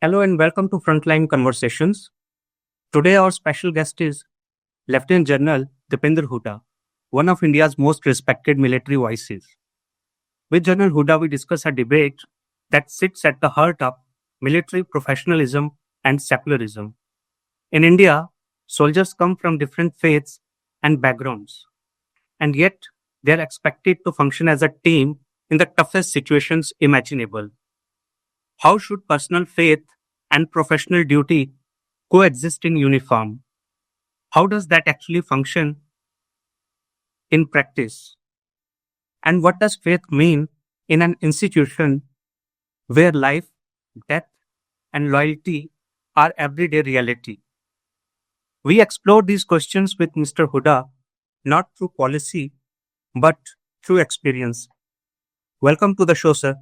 Hello and welcome to Frontline Conversations. Today, our special guest is Lieutenant General Hooda, one of India's most respected military voices. With General Hooda, we discuss a debate that sits at the heart of military professionalism and secularism. In India, soldiers come from different faiths and backgrounds, and yet they are expected to function as a team in the toughest situations imaginable. How should personal faith and professional duty coexist in uniform? How does that actually function in practice? And what does faith mean in an institution where life, death, and loyalty are everyday reality? We explore these questions with Mr. Hooda not through policy but through experience. Welcome to the show, sir.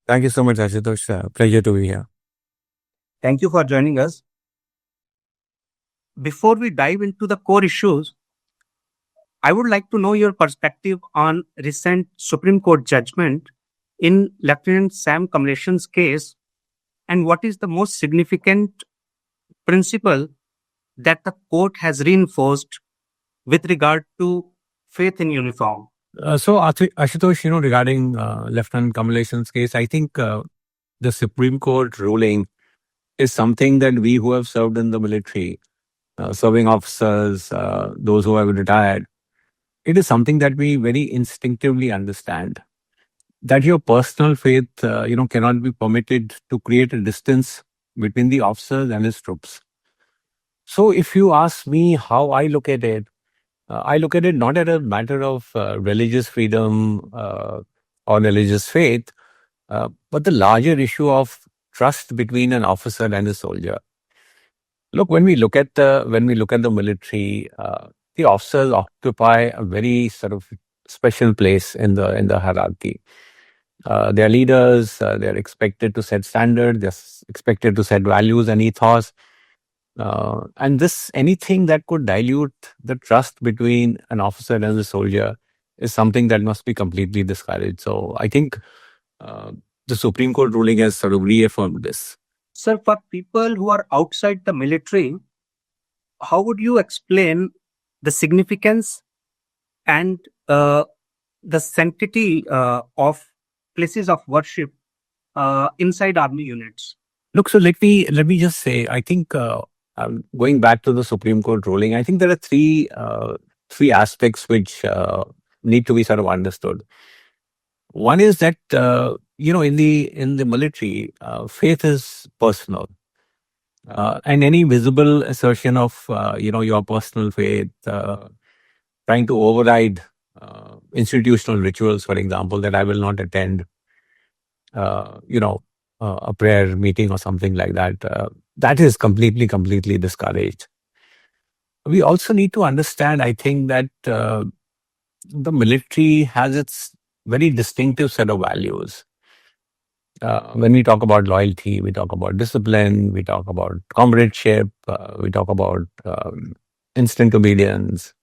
Thank you so much, Ashutosh. Pleasure to be here. Thank you for joining us. Before we dive into the core issues, I would like to know your perspective on recent Supreme Court judgment in Lieutenant Sam Kamleshan's case, and what is the most significant principle that the court has reinforced with regard to faith in uniform. Ashutosh, regarding Lieutenant Kamleshan's case, I think the Supreme Court ruling is something that we who have served in the military, serving officers, those who have retired, it is something that we very instinctively understand. That your personal faith, cannot be permitted to create a distance between the officers and his troops. So if you ask me how I look at it, I look at it not as a matter of religious freedom or religious faith, but the larger issue of trust between an officer and a soldier. Look, when we look at the military, the officers occupy a very sort of special place in the hierarchy. They are leaders. They are expected to set standards. They're expected to set values and ethos. And anything that could dilute the trust between an officer and a soldier is something that must be completely discouraged. So I think the Supreme Court ruling has sort of reaffirmed this. Sir, for people who are outside the military, how would you explain the significance and the sanctity of places of worship inside army units? Look, so let me just say, I think going back to the Supreme Court ruling, I think there are three aspects which need to be sort of understood. One is that in the military, faith is personal, and any visible assertion of your personal faith, trying to override institutional rituals, for example, that I will not attend, a prayer meeting or something like that, that is completely discouraged. We also need to understand, I think, that the military has its very distinctive set of values. When we talk about loyalty, we talk about discipline, we talk about comradeship, we talk about instant obedience.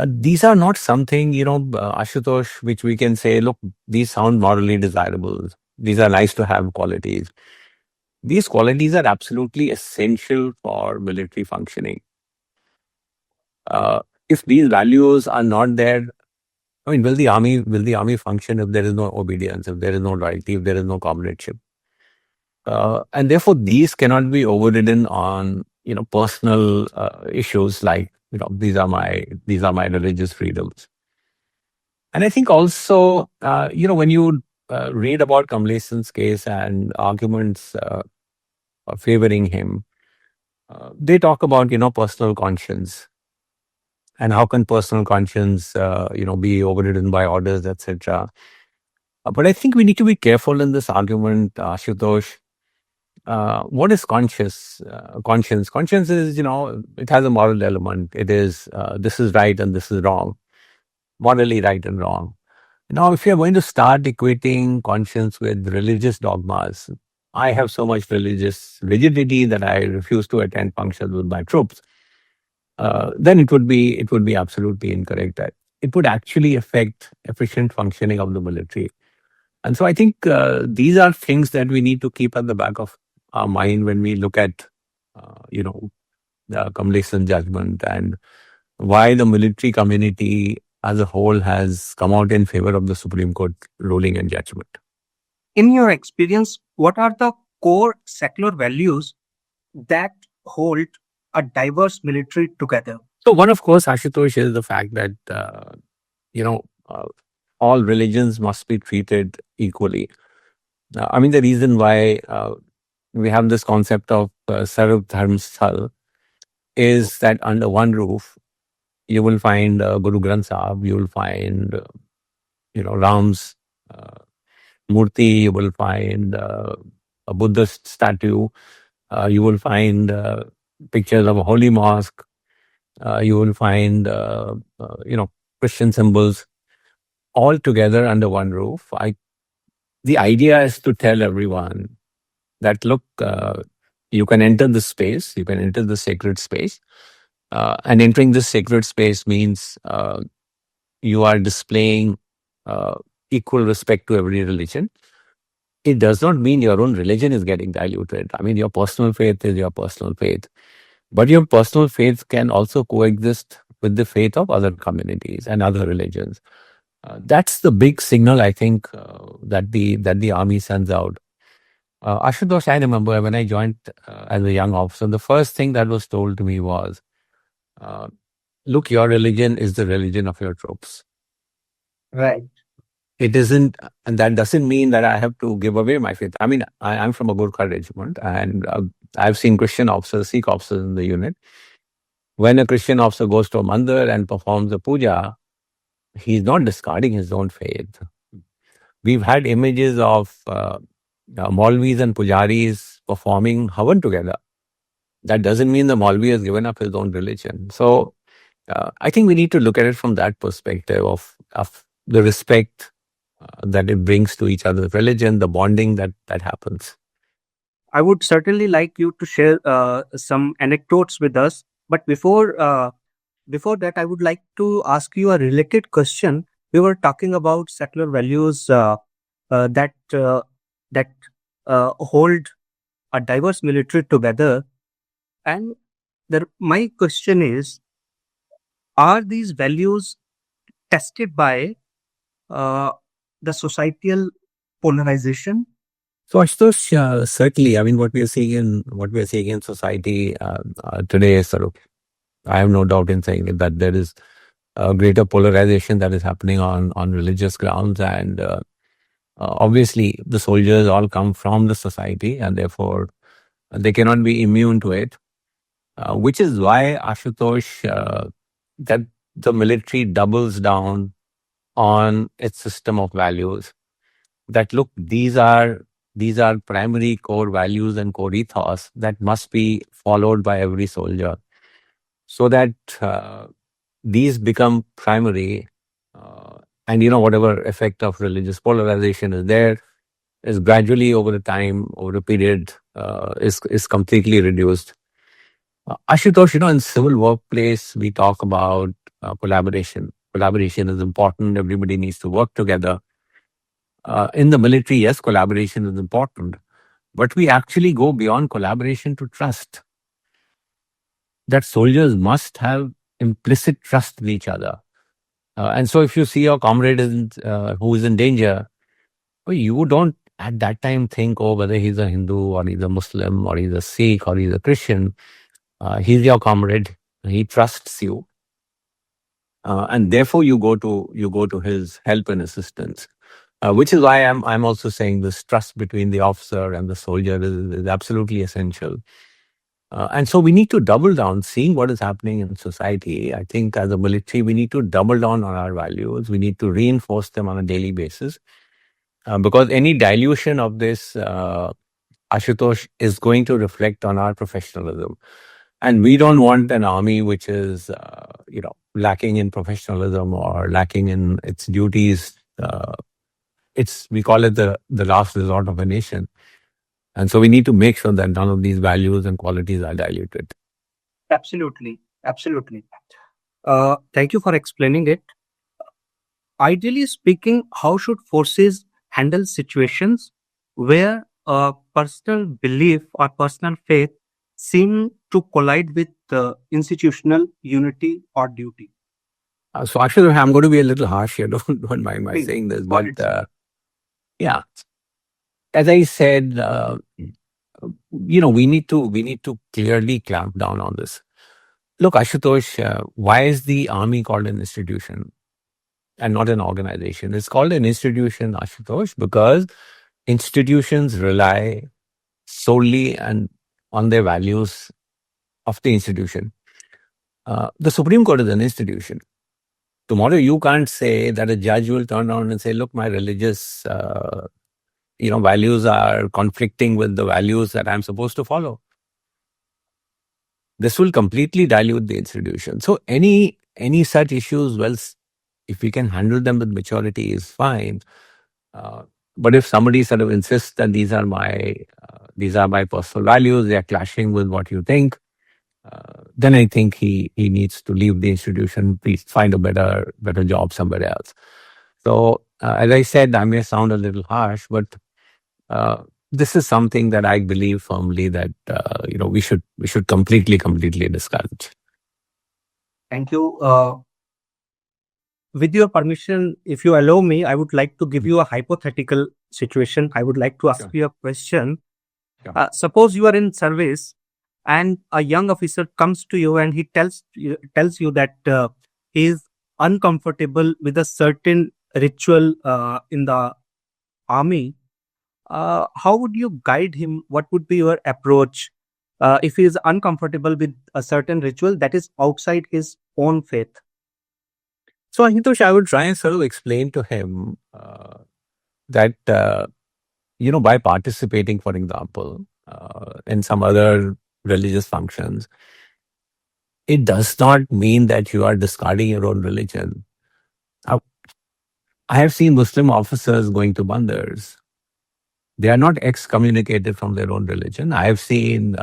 These are not something, Ashutosh, which we can say, look, these sound morally desirable. These are nice to have qualities. These qualities are absolutely essential for military functioning. If these values are not there, I mean, will the army function if there is no obedience, if there is no loyalty, if there is no comradeship? And therefore, these cannot be overridden on personal issues like these are my religious freedoms. And I think also when you read about Kamleshan's case and arguments favoring him, they talk about personal conscience. And how can personal conscience, be overridden by orders, etc. But I think we need to be careful in this argument, Ashutosh. What is conscience? Conscience is, it has a moral element. It is, this is right and this is wrong. Morally right and wrong. Now, if you're going to start equating conscience with religious dogmas, I have so much religious rigidity that I refuse to attend functions with my troops. Then it would be absolutely incorrect. It would actually affect efficient functioning of the military. And so I think these are things that we need to keep at the back of our mind when we look at, the accumulation judgment and why the military community as a whole has come out in favor of the Supreme Court ruling and judgment. In your experience, what are the core secular values that hold a diverse military together? So one, of course, Ashutosh, is the fact that, you know, uh, all religions must be treated equally. I mean, the reason why we have this concept of Sarv Dharm Sthal is that under one roof, you will find Guru Granth Sahib, you will find, Ram's Murti, you will find a Buddhist statue, you will find pictures of a holy mosque, you will find, Christian symbols all together under one roof. The idea is to tell everyone that, look, you can enter this space, you can enter the sacred space. And entering this sacred space means you are displaying equal respect to every religion. It does not mean your own religion is getting diluted. I mean, your personal faith is your personal faith. But your personal faith can also coexist with the faith of other communities and other religions. That's the big signal, I think, that the army sends out. Ashutosh, I remember when I joined as a young officer, the first thing that was told to me was, look, your religion is the religion of your troops. Right. It isn't, and that doesn't mean that I have to give away my faith. I mean, I'm from a Gurkha regiment, and I've seen Christian officers, Sikh officers in the unit. When a Christian officer goes to a mandir and performs a puja, he's not discarding his own faith. We've had images of Maulvis and Pujaris performing Havan together. That doesn't mean the Maulvi has given up his own religion. So I think we need to look at it from that perspective of the respect that it brings to each other's religion, the bonding that happens. I would certainly like you to share some anecdotes with us. But before that, I would like to ask you a related question. We were talking about secular values that hold a diverse military together, and my question is: are these values tested by the societal polarization? So, Ashutosh, certainly, I mean, what we are seeing in society today is sort of, I have no doubt in saying that there is a greater polarization that is happening on religious grounds, and obviously, the soldiers all come from the society, and therefore they cannot be immune to it. Which is why, Ashutosh, that the military doubles down on its system of values. That, look, these are primary core values and core ethos that must be followed by every soldier, so that these become primary, and whatever effect of religious polarization is there is gradually over the time, over a period, is completely reduced. Ashutosh, in civil workplace, we talk about collaboration. Collaboration is important. Everybody needs to work together. In the military, yes, collaboration is important, but we actually go beyond collaboration to trust. That soldiers must have implicit trust in each other. And so if you see your comrade who is in danger, well, you don't at that time think, oh, whether he's a Hindu or he's a Muslim or he's a Sikh or he's a Christian. He's your comrade. He trusts you. And therefore you go to his help and assistance. Which is why I'm also saying this trust between the officer and the soldier is absolutely essential. And so we need to double down, seeing what is happening in society. I think as a military, we need to double down on our values. We need to reinforce them on a daily basis. Because any dilution of this, Ashutosh, is going to reflect on our professionalism. And we don't want an army which is, lacking in professionalism or lacking in its duties. We call it the last resort of a nation. And so we need to make sure that none of these values and qualities are diluted. Absolutely. Absolutely. Thank you for explaining it. Ideally speaking, how should forces handle situations where a personal belief or personal faith seem to collide with institutional unity or duty? So actually, I'm going to be a little harsh here. Don't mind my Please, saying this, go but ahead, sir. yeah, as I said, we need to clearly clamp down on this. Look, Ashutosh, why is the army called an institution and not an organization? It's called an institution, Ashutosh, because institutions rely solely and on their values of the institution. The Supreme Court is an institution. Tomorrow, you can't say that a judge will turn around and say, "Look, my religious, values are conflicting with the values that I'm supposed to follow." This will completely dilute the institution. So any such issues, well, if we can handle them with maturity, is fine. Uh, but if somebody sort of insists that these are my personal values, they are clashing with what you think, then I think he needs to leave the institution. Please find a better job somewhere else. So as I said, I may sound a little harsh, but this is something that I believe firmly that we should completely discourage. Thank you. With your permission, if you allow me, I would like to give you a hypothetical situation. I would like to ask Sure. you a question. Sure. Suppose you are in service and a young officer comes to you and he tells you that he is uncomfortable with a certain ritual in the army. How would you guide him? What would be your approach if he is uncomfortable with a certain ritual that is outside his own faith? So Ahitosh, I would try and sort of explain to him that by participating, for example, in some other religious functions, it does not mean that you are discarding your own religion. I I have seen Muslim officers going to mandars. They are not excommunicated from their own religion. I have seen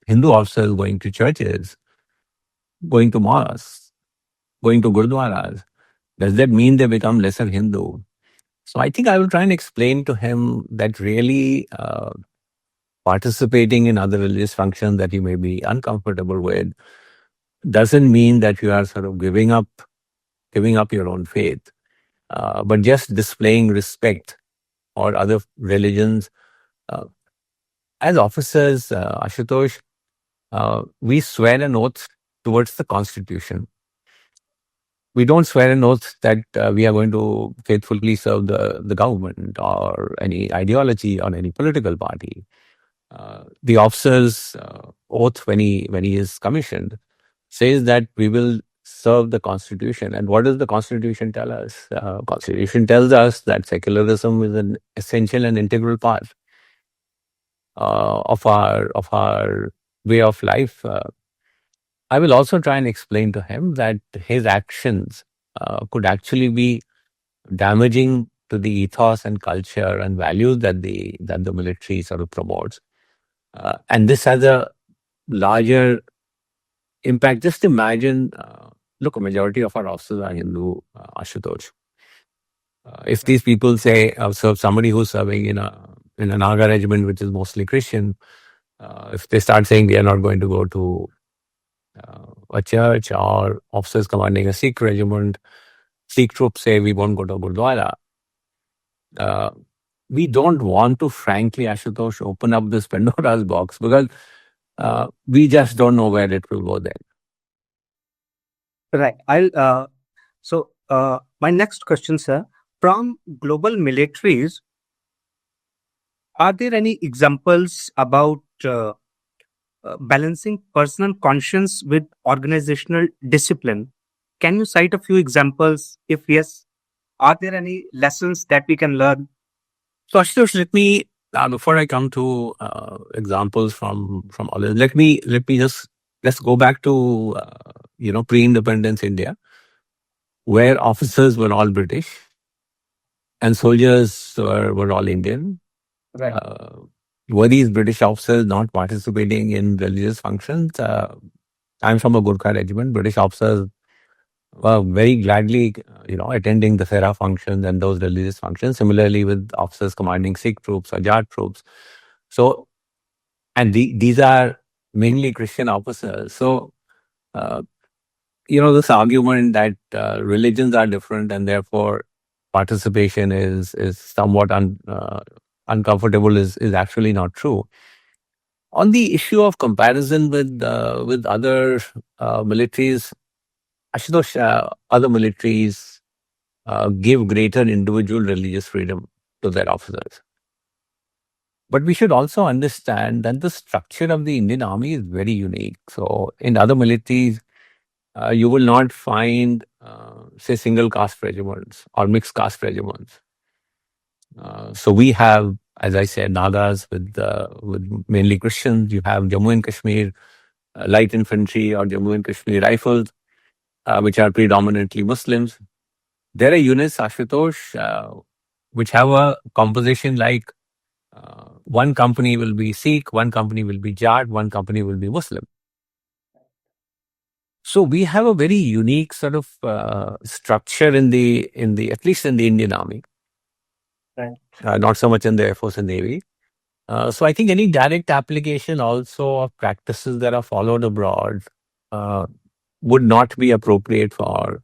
Hindu officers going to churches, going to mosques, going to gurdwaras. Does that mean they become lesser Hindu? So I think I will try and explain to him that really participating in other religious functions that you may be uncomfortable with doesn't mean that you are sort of giving up your own faith, but just displaying respect or other religions. Uh, as officers, Ashutosh, we swear an oath towards the Constitution. We don't swear an oath that we are going to faithfully serve the government or any ideology or any political party. The officer's oath, when he is commissioned, says that we will serve the Constitution. And what does the Constitution tell us? Constitution tells us that secularism is an essential and integral part of our way of life. I will also try and explain to him that his actions could actually be damaging to the ethos and culture and values that the military sort of promotes. And this has a larger impact. Just imagine, look, a majority of our officers are Hindu, Ashutosh. If these people say, so somebody who's serving in a Naga regiment, which is mostly Christian, if they start saying we are not going to go to a church, or officers commanding a Sikh regiment, Sikh troops say we won't go to Gurdwara. We don't want to, frankly, Ashutosh, open up this Pandora's box because we just don't know where it will go then. Right. My next question, sir, from global militaries, are there any examples about balancing personal conscience with organizational discipline? Can you cite a few examples? If yes, are there any lessons that we can learn? So, Ashutosh, let me before I come to examples from others, let's go back to pre-independence India, where officers were all British and soldiers were all Indian. Right. Were these British officers not participating in religious functions? I'm from a Gurkha regiment. British officers very gladly, attending the Sera functions and those religious functions. Similarly, with officers commanding Sikh troops or Jat troops. So, and these are mainly Christian officers. So, uh, this argument that religions are different and therefore participation is somewhat uncomfortable is actually not true. On the issue of comparison with other militaries, Ashutosh, other militaries give greater individual religious freedom to their officers. But we should also understand that the structure of the Indian Army is very unique. So, in other militaries, you will not find, say, single caste regiments or mixed caste regiments. So we have, as I said, Nagas with mainly Christians. You have Jammu and Kashmir light infantry or Jammu and Kashmir rifles, which are predominantly Muslims. There are units, Ashutosh, which have a composition like one company will be Sikh, one company will be Jat, one company will be Muslim. So we have a very unique sort of structure in the at least in the Indian Army, Right. not so much in the Air Force and Navy. So I think any direct application also of practices that are followed abroad uh, would not be appropriate for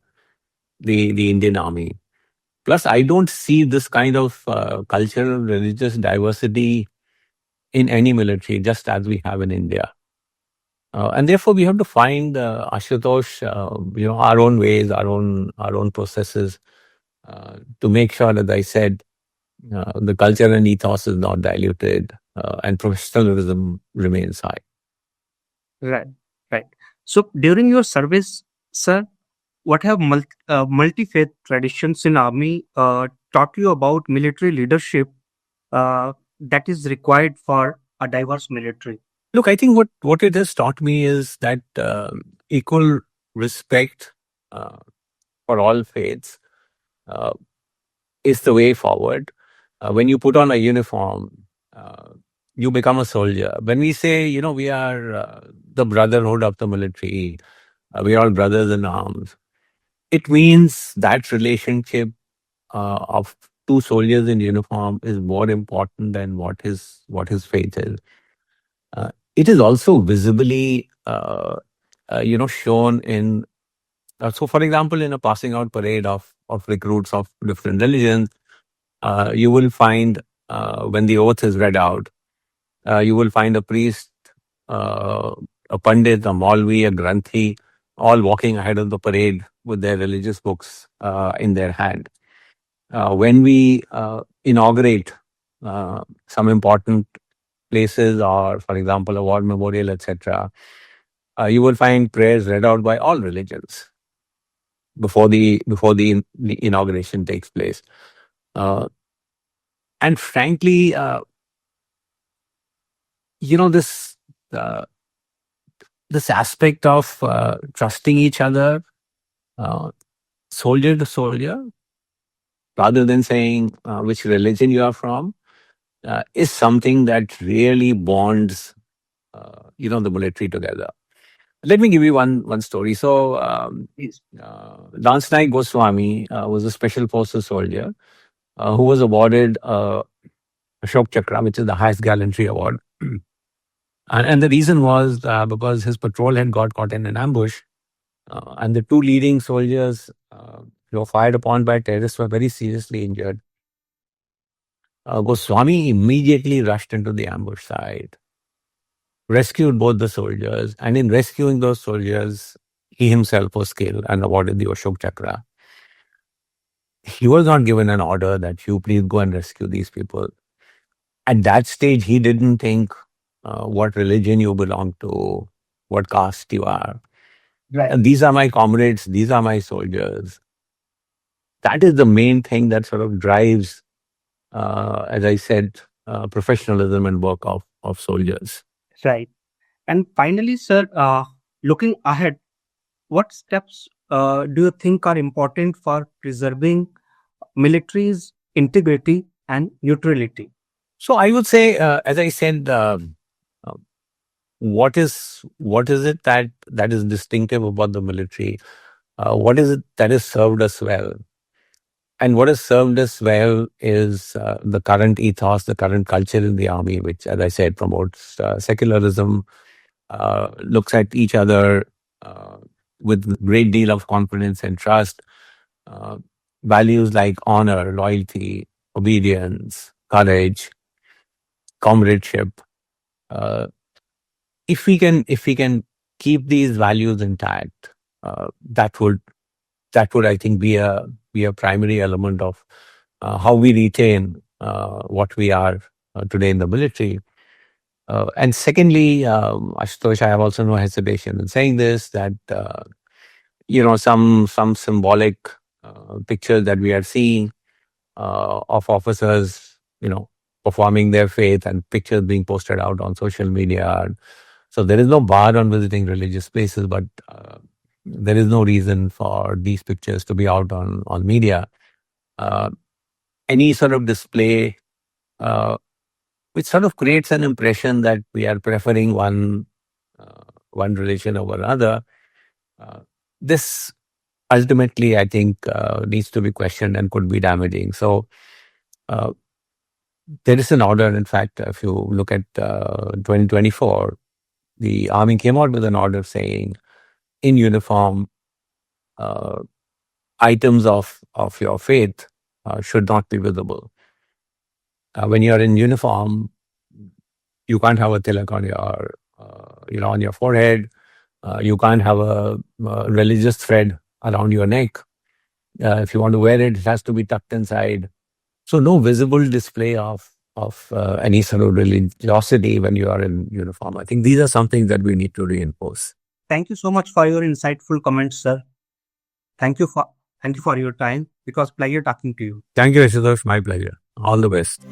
the Indian Army. Plus, I don't see this kind of cultural religious diversity in any military, just as we have in India. And therefore, we have to find Ashutosh, our own ways, our own processes to make sure, as I said, the culture and ethos is not diluted and professionalism remains high. Right. Right. So during your service, sir, what have multi-faith traditions in army taught you about military leadership that is required for a diverse military? Look, I think what it has taught me is that equal respect uh, for all faiths uh, is the way forward. When you put on a uniform, uh, you become a soldier. When we say, we are the brotherhood of the military, we are all brothers in arms, it means that relationship of two soldiers in uniform is more important than what his faith is. It is also visibly, shown in. So, for example, in a passing out parade of recruits of different religions, you will find when the oath is read out, you will find a priest, uh, a pandit, a maulvi, a granthi, all walking ahead of the parade with their religious books in their hand. When we inaugurate some important places, or for example, a war memorial, etc., you will find prayers read out by all religions before the inauguration takes place. Uh, and frankly, this uh, this aspect of trusting each other, uh, soldier to soldier, rather than saying which religion you are from, is something that really bonds, the military together. Let me give you one story. So, Yes. Lance Naik Goswami was a special forces soldier who was awarded Ashok Chakra, which is the highest gallantry award. And the reason was because his patrol had got caught in an ambush, and the two leading soldiers, fired upon by terrorists, were very seriously injured. Goswami immediately rushed into the ambush site, rescued both the soldiers, and in rescuing those soldiers, he himself was killed and awarded the Ashok Chakra. He was not given an order that you please go and rescue these people. At that stage, he didn't think what religion you belong to, what caste you are. Right. And these are my comrades, these are my soldiers. That is the main thing that sort of drives, as I said, professionalism and work of soldiers. Right. And finally, sir, looking ahead, what steps do you think are important for preserving military's integrity and neutrality? So I would say, as I said, uh, what is it that is distinctive about the military? what is it that has served us well? And what has served us well is the current ethos, the current culture in the army, which, as I said, promotes secularism, looks at each other uh, with great deal of confidence and trust. Uh, Values like honor, loyalty, obedience, courage, comradeship. Uh, if we can keep these values intact, that would I think be a primary element of how we retain what we are today in the military. And secondly, Ashutosh, I have also no hesitation in saying this, that some symbolic pictures that we are seeing of officers, performing their faith, and pictures being posted out on social media. So there is no bar on visiting religious places, but there is no reason for these pictures to be out on media. Uh, any sort of display uh, which sort of creates an impression that we are preferring one religion over another. This ultimately, I think, needs to be questioned and could be damaging. So uh, there is an order. In fact, if you look at 2024, the army came out with an order saying, in uniform, uh, items of your faith should not be visible. When you are in uniform, you can't have a tilak on on your forehead. You can't have a religious thread around your neck. If you want to wear it, it has to be tucked inside. So no visible display of any sort of religiosity when you are in uniform. I think these are something that we need to reinforce. Thank you so much for your insightful comments, sir. Thank you for your time. It was pleasure talking to you. Thank you, Ashutosh. My pleasure. All the best.